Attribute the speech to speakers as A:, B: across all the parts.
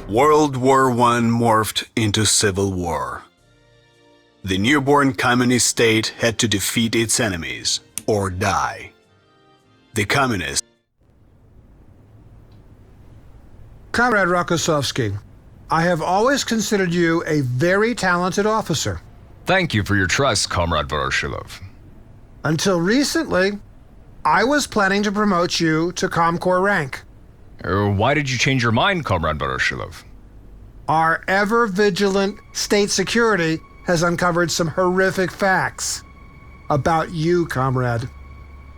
A: World War I morphed into civil war. The newborn communist state had to defeat its enemies or die. The communists.
B: Comrade Rokossovsky, I have always considered you a very talented officer.
C: Thank you for your trust, Comrade Voroshilov.
B: Until recently, I was planning to promote you to ComCorps rank.
C: Why did you change your mind, Comrade Voroshilov?
B: Our ever-vigilant state security has uncovered some horrific facts about you, comrade.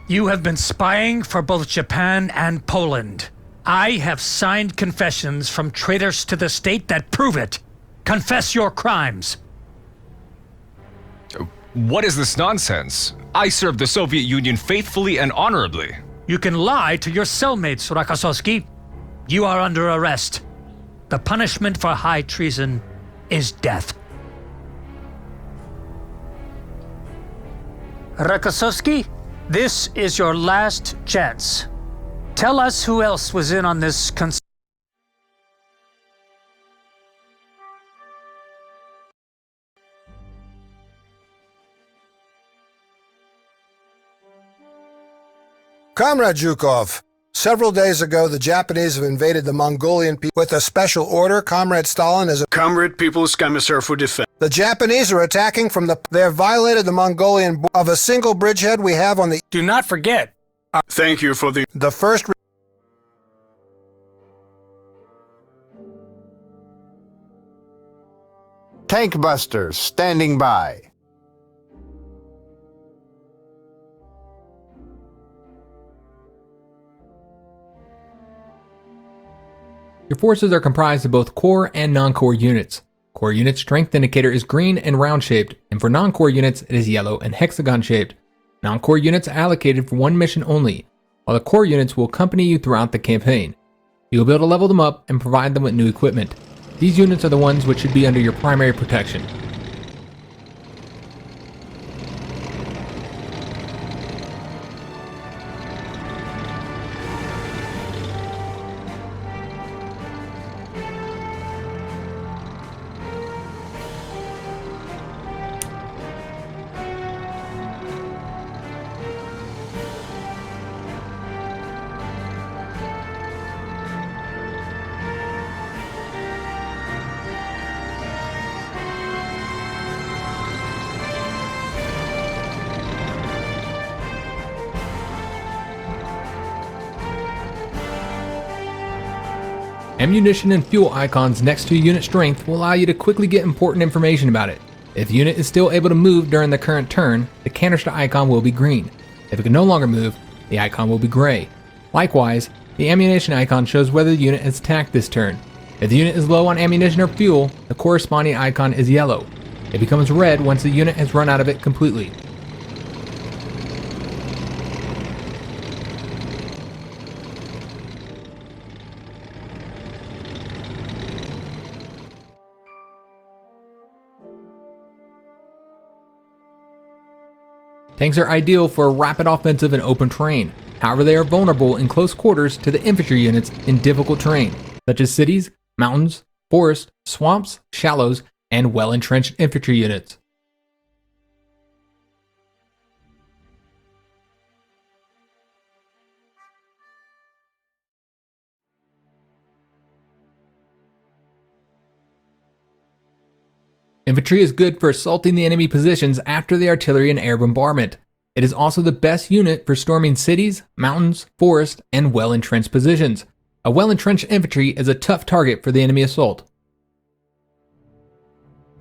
D: You have been spying for both Japan and Poland. I have signed confessions from traitors to the state that prove it. Confess your crimes.
C: What is this nonsense? I served the Soviet Union faithfully and honorably.
D: You can lie to your cellmates, Rokossovsky. You are under arrest. The punishment for high treason is death. Rokossovsky, this is your last chance. Tell us who else was in on this
B: Comrade Zhukov, several days ago the Japanese have invaded the Mongolian people with a special order. Comrade Stalin is a
A: Comrade People's Commissar for Defense.
B: The Japanese are attacking from they have violated the Mongolian of a single bridgehead we have on the.
D: Do not forget.
A: Thank you for
B: the first.
E: Tank busters standing by.
F: Your forces are comprised of both core and non-core units. Core unit strength indicator is green and round-shaped, and for non-core units it is yellow and hexagon-shaped. Non-core units are allocated for one mission only, while the core units will accompany you throughout the campaign. You will be able to level them up and provide them with new equipment. These units are the ones which should be under your primary protection. Ammunition and fuel icons next to unit strength will allow you to quickly get important information about it. If the unit is still able to move during the current turn, the canister icon will be green. If it can no longer move, the icon will be gray. Likewise, the ammunition icon shows whether the unit has attacked this turn. If the unit is low on ammunition or fuel, the corresponding icon is yellow. It becomes red once the unit has run out of it completely. Tanks are ideal for a rapid offensive in open terrain. However, they are vulnerable in close quarters to the infantry units in difficult terrain, such as cities, mountains, forests, swamps, shallows, and well-entrenched infantry units. Infantry is good for assaulting the enemy positions after the artillery and air bombardment. It is also the best unit for storming cities, mountains, forests, and well-entrenched positions. A well-entrenched infantry is a tough target for the enemy assault.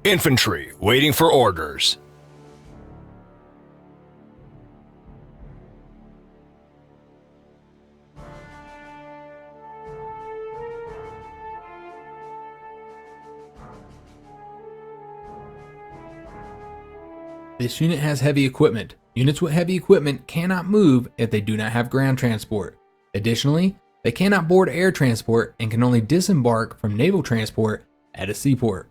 C: Infantry, waiting for orders.
F: This unit has heavy equipment. Units with heavy equipment cannot move if they do not have ground transport. Additionally, they cannot board air transport and can only disembark from naval transport at a seaport.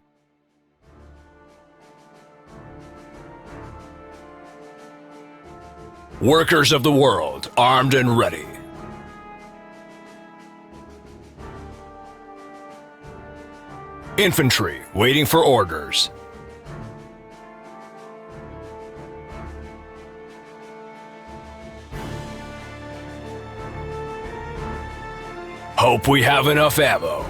C: Workers of the world, armed and ready. Infantry, waiting for orders. Hope we have enough ammo.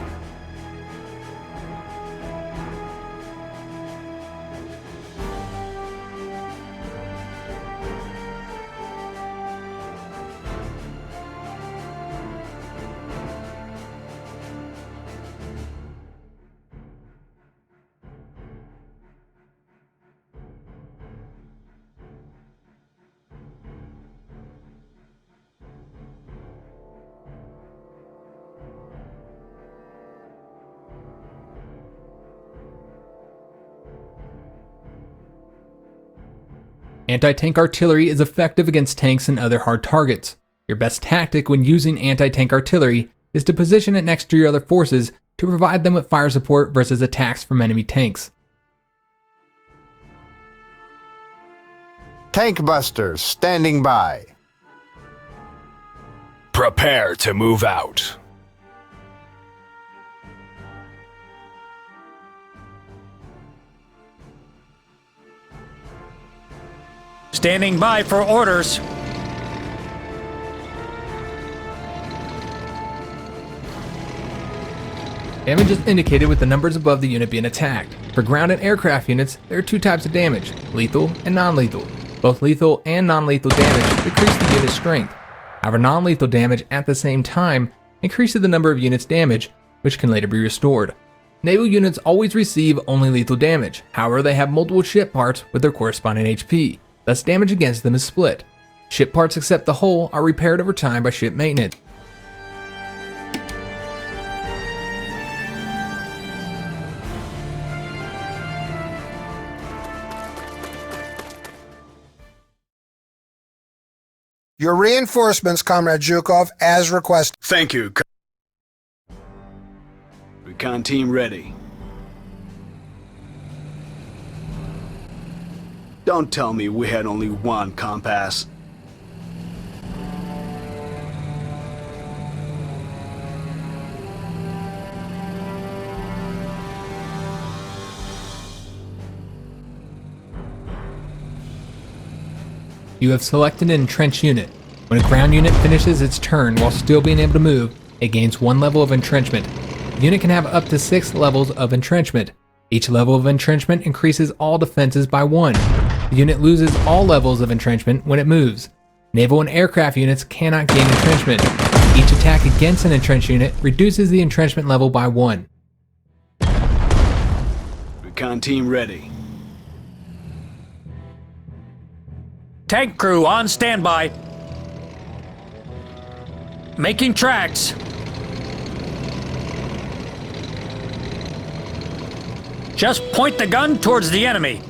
F: Anti-tank artillery is effective against tanks and other hard targets. Your best tactic when using anti-tank artillery is to position it next to your other forces to provide them with fire support versus attacks from enemy tanks.
E: Tank busters standing by.
C: Prepare to move out.
D: Standing by for orders.
F: Damage is indicated with the numbers above the unit being attacked. For ground and aircraft units, there are two types of damage, lethal and non-lethal. Both lethal and non-lethal damage decrease the unit's strength. However, non-lethal damage at the same time increases the number of units damaged, which can later be restored. Naval units always receive only lethal damage, however they have multiple ship parts with their corresponding HP. Thus damage against them is split. Ship parts except the hull are repaired over time by ship maintenance.
B: Your reinforcements, Comrade Zhukov, as requested.
A: Thank you. Recon team ready. Don't tell me we had only one compass.
F: You have selected an entrenched unit. When a ground unit finishes its turn while still being able to move, it gains 1 level of entrenchment. The unit can have up to 6 levels of entrenchment. Each level of entrenchment increases all defenses by 1. The unit loses all levels of entrenchment when it moves. Naval and aircraft units cannot gain entrenchment. Each attack against an entrenched unit reduces the entrenchment level by 1.
A: Recon team ready.
D: Tank crew on standby. Making tracks. Just point the gun towards the enemy.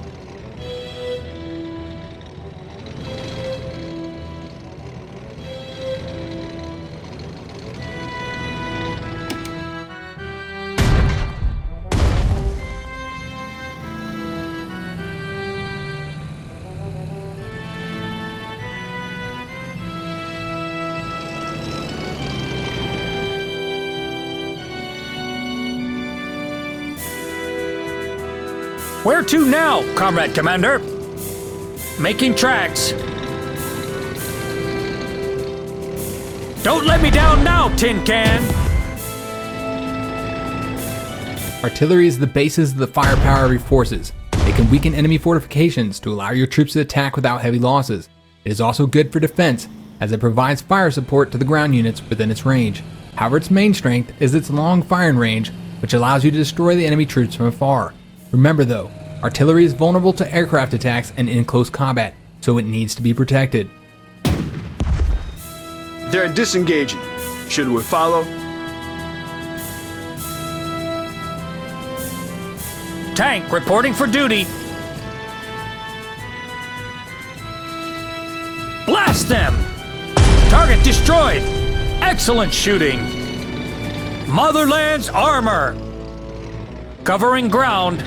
D: Where to now, Comrade Commander? Making tracks. Don't let me down now, Tin Can!
F: Artillery is the basis of the firepower of your forces. It can weaken enemy fortifications to allow your troops to attack without heavy losses. It is also good for defense, as it provides fire support to the ground units within its range. However, its main strength is its long firing range, which allows you to destroy the enemy troops from afar. Remember though, artillery is vulnerable to aircraft attacks and in close combat, so it needs to be protected.
A: They're disengaging. Should we follow?
D: Tank reporting for duty. Blast them! Target destroyed! Excellent shooting! Motherland's armor! Covering ground.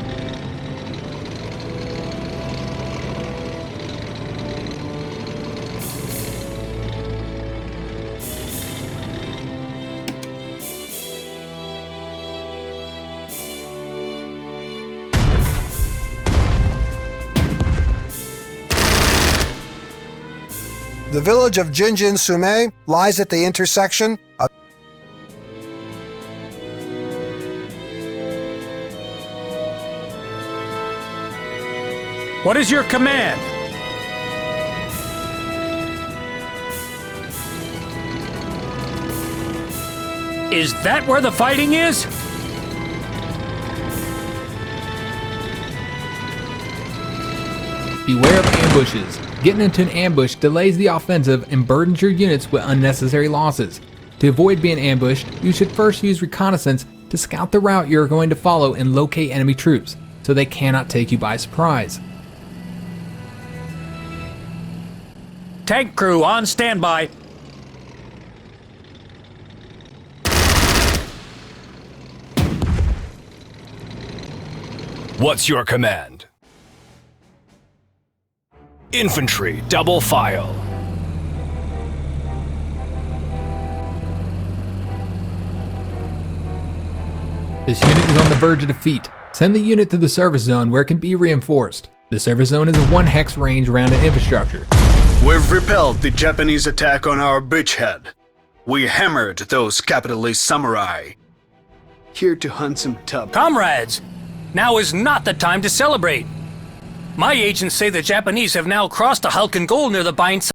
B: The village of Jinjin Sume lies at the intersection of
D: What is your command? Is that where the fighting is?
F: Beware of ambushes. Getting into an ambush delays the offensive and burdens your units with unnecessary losses. To avoid being ambushed, you should first use reconnaissance to scout the route you're going to follow and locate enemy troops, so they cannot take you by surprise.
D: Tank crew on standby.
C: What's your command? Infantry, double file.
F: This unit is on the verge of defeat. Send the unit to the service zone where it can be reinforced. The service zone is a 1 hex range around an infrastructure.
A: We've repelled the Japanese attack on our beachhead. We hammered those capitalist samurai. Here to hunt some tub.
D: Comrades, now is not the time to celebrate. My agents say the Japanese have now crossed the Halkan Goal near the Bain